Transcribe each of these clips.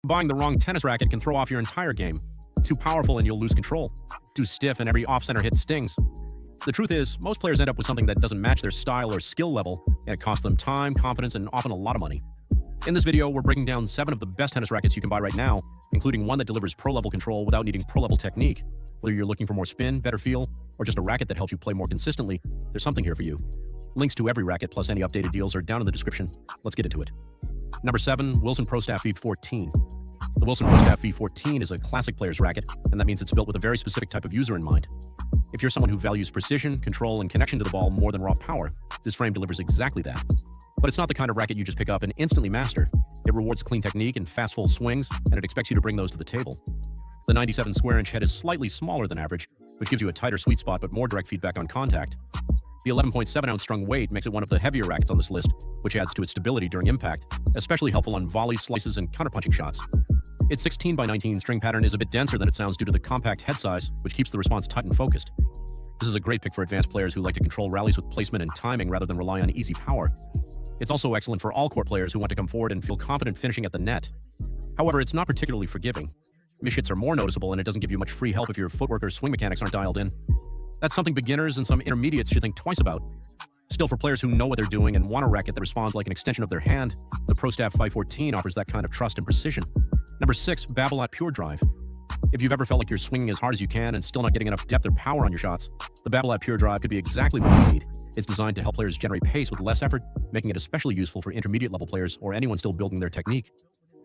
Buying the wrong tennis racket can throw off your entire game. Too powerful and you'll lose control. Too stiff and every off-center hit stings. The truth is, most players end up with something that doesn't match their style or skill level, and it costs them time, confidence, and often a lot of money. In this video, we're breaking down 7 of the best tennis rackets you can buy right now, including one that delivers pro-level control without needing pro-level technique. Whether you're looking for more spin, better feel, or just a racket that helps you play more consistently, there's something here for you. Links to every racket plus any updated deals are down in the description. Let's get into it. Number 7, Wilson Pro Staff V14. The Wilson Pro Staff V14 is a classic player's racket, and that means it's built with a very specific type of user in mind. If you're someone who values precision, control, and connection to the ball more than raw power, this frame delivers exactly that. But it's not the kind of racket you just pick up and instantly master. It rewards clean technique and fast full swings, and it expects you to bring those to the table. The 97 square inch head is slightly smaller than average, which gives you a tighter sweet spot but more direct feedback on contact. The 11.7 ounce strung weight makes it one of the heavier rackets on this list, which adds to its stability during impact, especially helpful on volleys, slices, and counterpunching shots. Its 16x19 string pattern is a bit denser than it sounds due to the compact head size, which keeps the response tight and focused. This is a great pick for advanced players who like to control rallies with placement and timing rather than rely on easy power. It's also excellent for all court players who want to come forward and feel confident finishing at the net. However, it's not particularly forgiving. Mishits are more noticeable, and it doesn't give you much free help if your footwork or swing mechanics aren't dialed in. That's something beginners and some intermediates should think twice about. Still, for players who know what they're doing and want a racket that responds like an extension of their hand, the Pro Staff 514 offers that kind of trust and precision. Number 6, Babolat Pure Drive. If you've ever felt like you're swinging as hard as you can and still not getting enough depth or power on your shots, the Babolat Pure Drive could be exactly what you need. It's designed to help players generate pace with less effort, making it especially useful for intermediate level players or anyone still building their technique.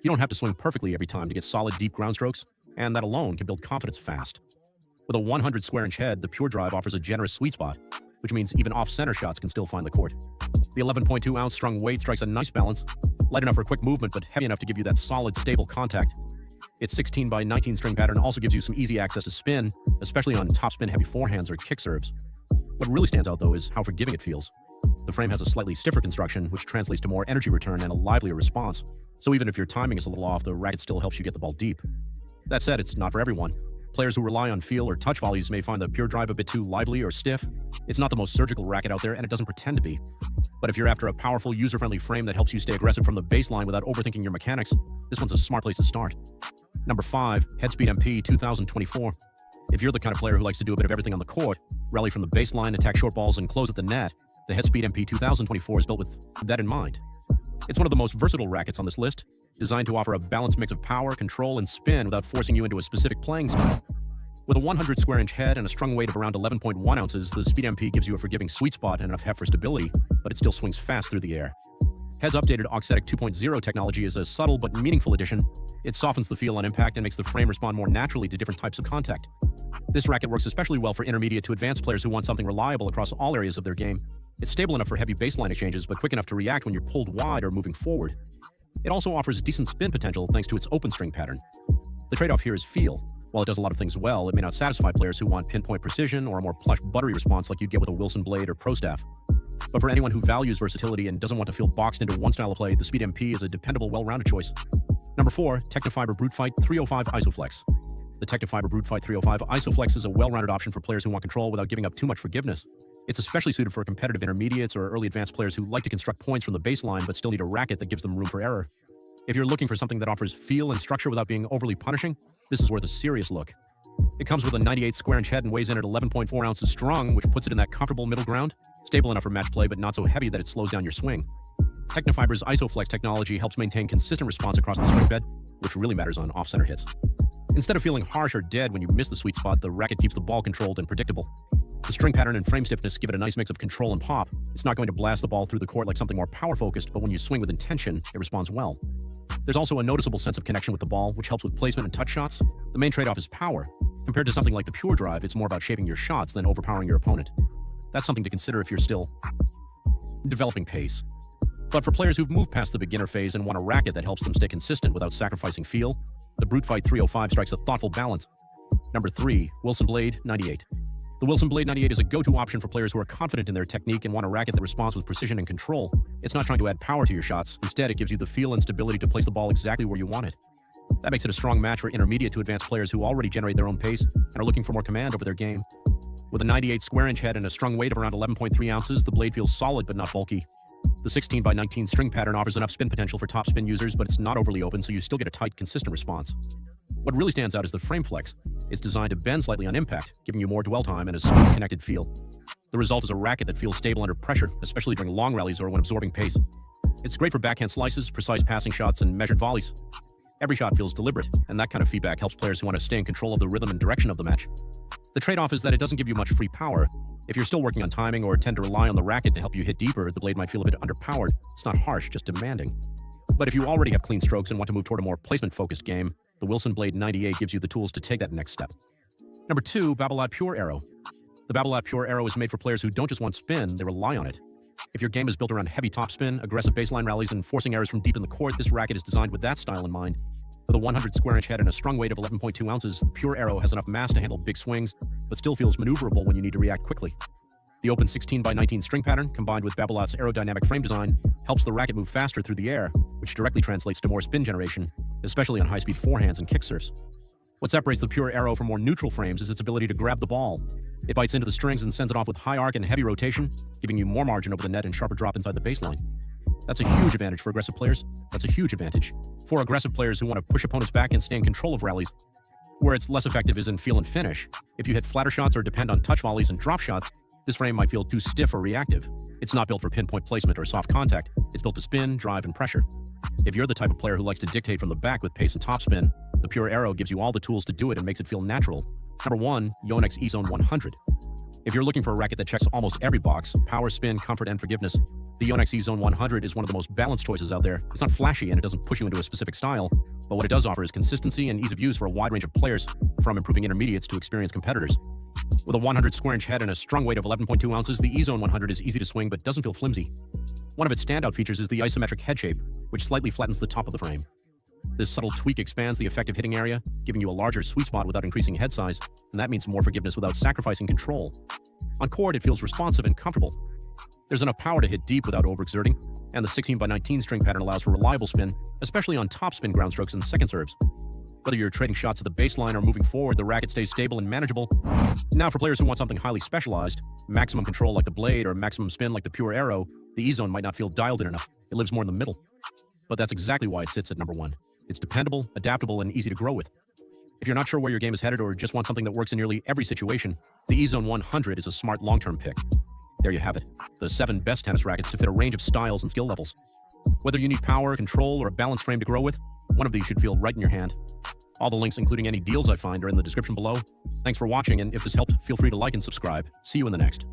You don't have to swing perfectly every time to get solid, deep ground strokes, and that alone can build confidence fast. With a 100 square inch head, the Pure Drive offers a generous sweet spot, which means even off-center shots can still find the court. The 11.2 ounce strung weight strikes a nice balance, light enough for quick movement but heavy enough to give you that solid, stable contact. Its 16x19 string pattern also gives you some easy access to spin, especially on topspin heavy forehands or kick serves. What really stands out, though, is how forgiving it feels. The frame has a slightly stiffer construction, which translates to more energy return and a livelier response. So even if your timing is a little off, the racket still helps you get the ball deep. That said, it's not for everyone. Players who rely on feel or touch volleys may find the Pure Drive a bit too lively or stiff. It's not the most surgical racket out there, and it doesn't pretend to be. But if you're after a powerful, user-friendly frame that helps you stay aggressive from the baseline without overthinking your mechanics, this one's a smart place to start. Number 5, Headspeed MP 2024. If you're the kind of player who likes to do a bit of everything on the court, rally from the baseline, attack short balls, and close at the net, the Headspeed MP 2024 is built with that in mind. It's one of the most versatile rackets on this list, designed to offer a balanced mix of power, control, and spin without forcing you into a specific playing style. With a 100 square inch head and a strung weight of around 11.1 ounces, the Speed MP gives you a forgiving sweet spot and enough heft for stability, but it still swings fast through the air. Head's updated Auxetic 2.0 technology is a subtle but meaningful addition. It softens the feel on impact and makes the frame respond more naturally to different types of contact. This racket works especially well for intermediate to advanced players who want something reliable across all areas of their game. It's stable enough for heavy baseline exchanges, but quick enough to react when you're pulled wide or moving forward. It also offers decent spin potential thanks to its open string pattern. The trade-off here is feel. While it does a lot of things well, it may not satisfy players who want pinpoint precision or a more plush, buttery response like you'd get with a Wilson Blade or Pro Staff. But for anyone who values versatility and doesn't want to feel boxed into one style of play, the Speed MP is a dependable, well-rounded choice. Number 4, Technifiber Brute Fight 305 Isoflex. The Technifiber Brute Fight 305 Isoflex is a well-rounded option for players who want control without giving up too much forgiveness. It's especially suited for competitive intermediates or early advanced players who like to construct points from the baseline but still need a racket that gives them room for error. If you're looking for something that offers feel and structure without being overly punishing, this is worth a serious look. It comes with a 98 square inch head and weighs in at 11.4 ounces strung, which puts it in that comfortable middle ground, stable enough for match play but not so heavy that it slows down your swing. Technifiber's Isoflex technology helps maintain consistent response across the string bed, which really matters on off-center hits. Instead of feeling harsh or dead when you miss the sweet spot, the racket keeps the ball controlled and predictable. The string pattern and frame stiffness give it a nice mix of control and pop. It's not going to blast the ball through the court like something more power-focused, but when you swing with intention, it responds well. There's also a noticeable sense of connection with the ball, which helps with placement and touch shots. The main trade-off is power. Compared to something like the Pure Drive, it's more about shaping your shots than overpowering your opponent. That's something to consider if you're still developing pace. But for players who've moved past the beginner phase and want a racket that helps them stay consistent without sacrificing feel, the Brute Fight 305 strikes a thoughtful balance. Number 3, Wilson Blade 98. The Wilson Blade 98 is a go-to option for players who are confident in their technique and want a racket that responds with precision and control. It's not trying to add power to your shots. Instead, it gives you the feel and stability to place the ball exactly where you want it. That makes it a strong match for intermediate to advanced players who already generate their own pace and are looking for more command over their game. With a 98 square inch head and a strung weight of around 11.3 ounces, the blade feels solid but not bulky. The 16 by 19 string pattern offers enough spin potential for top spin users, but it's not overly open, so you still get a tight, consistent response. What really stands out is the frame flex. It's designed to bend slightly on impact, giving you more dwell time and a smooth, connected feel. The result is a racket that feels stable under pressure, especially during long rallies or when absorbing pace. It's great for backhand slices, precise passing shots, and measured volleys. Every shot feels deliberate, and that kind of feedback helps players who want to stay in control of the rhythm and direction of the match. The trade-off is that it doesn't give you much free power. If you're still working on timing or tend to rely on the racket to help you hit deeper, the blade might feel a bit underpowered. It's not harsh, just demanding. But if you already have clean strokes and want to move toward a more placement-focused game, the Wilson Blade 98 gives you the tools to take that next step. Number 2, Babolat Pure Arrow. The Babolat Pure Arrow is made for players who don't just want spin, they rely on it. If your game is built around heavy topspin, aggressive baseline rallies, and forcing errors from deep in the court, this racket is designed with that style in mind. With a 100 square-inch head and a strung weight of 11.2 ounces, the Pure Arrow has enough mass to handle big swings, but still feels maneuverable when you need to react quickly. The open 16 by 19 string pattern, combined with Babolat's aerodynamic frame design, helps the racket move faster through the air, which directly translates to more spin generation, especially on high-speed forehands and kick serves. What separates the Pure Arrow from more neutral frames is its ability to grab the ball. It bites into the strings and sends it off with high arc and heavy rotation, giving you more margin over the net and sharper drop inside the baseline. That's a huge advantage for aggressive players. That's a huge advantage for aggressive players who want to push opponents back and stay in control of rallies. Where it's less effective is in feel and finish. If you hit flatter shots or depend on touch volleys and drop shots, this frame might feel too stiff or reactive. It's not built for pinpoint placement or soft contact. It's built to spin, drive, and pressure. If you're the type of player who likes to dictate from the back with pace and topspin, the Pure Arrow gives you all the tools to do it and makes it feel natural. Number 1, Yonex E-Zone 100. If you're looking for a racket that checks almost every box, power, spin, comfort, and forgiveness, the Yonex E-Zone 100 is one of the most balanced choices out there. It's not flashy and it doesn't push you into a specific style, but what it does offer is consistency and ease of use for a wide range of players, from improving intermediates to experienced competitors. With a 100 square-inch head and a strung weight of 11.2 ounces, the E-Zone 100 is easy to swing but doesn't feel flimsy. One of its standout features is the isometric head shape, which slightly flattens the top of the frame. This subtle tweak expands the effective hitting area, giving you a larger sweet spot without increasing head size, and that means more forgiveness without sacrificing control. On court, it feels responsive and comfortable. There's enough power to hit deep without overexerting, and the 16 by 19 string pattern allows for reliable spin, especially on topspin ground strokes and second serves. Whether you're trading shots at the baseline or moving forward, the racket stays stable and manageable. Now, for players who want something highly specialized, maximum control like the blade or maximum spin like the Pure Arrow, the E-Zone might not feel dialed in enough. It lives more in the middle. But that's exactly why it sits at number 1. It's dependable, adaptable, and easy to grow with. If you're not sure where your game is headed or just want something that works in nearly every situation, the E-Zone 100 is a smart long-term pick. There you have it, the 7 best tennis rackets to fit a range of styles and skill levels. Whether you need power, control, or a balanced frame to grow with, one of these should feel right in your hand. All the links, including any deals I find, are in the description below. Thanks for watching, and if this helped, feel free to like and subscribe. See you in the next.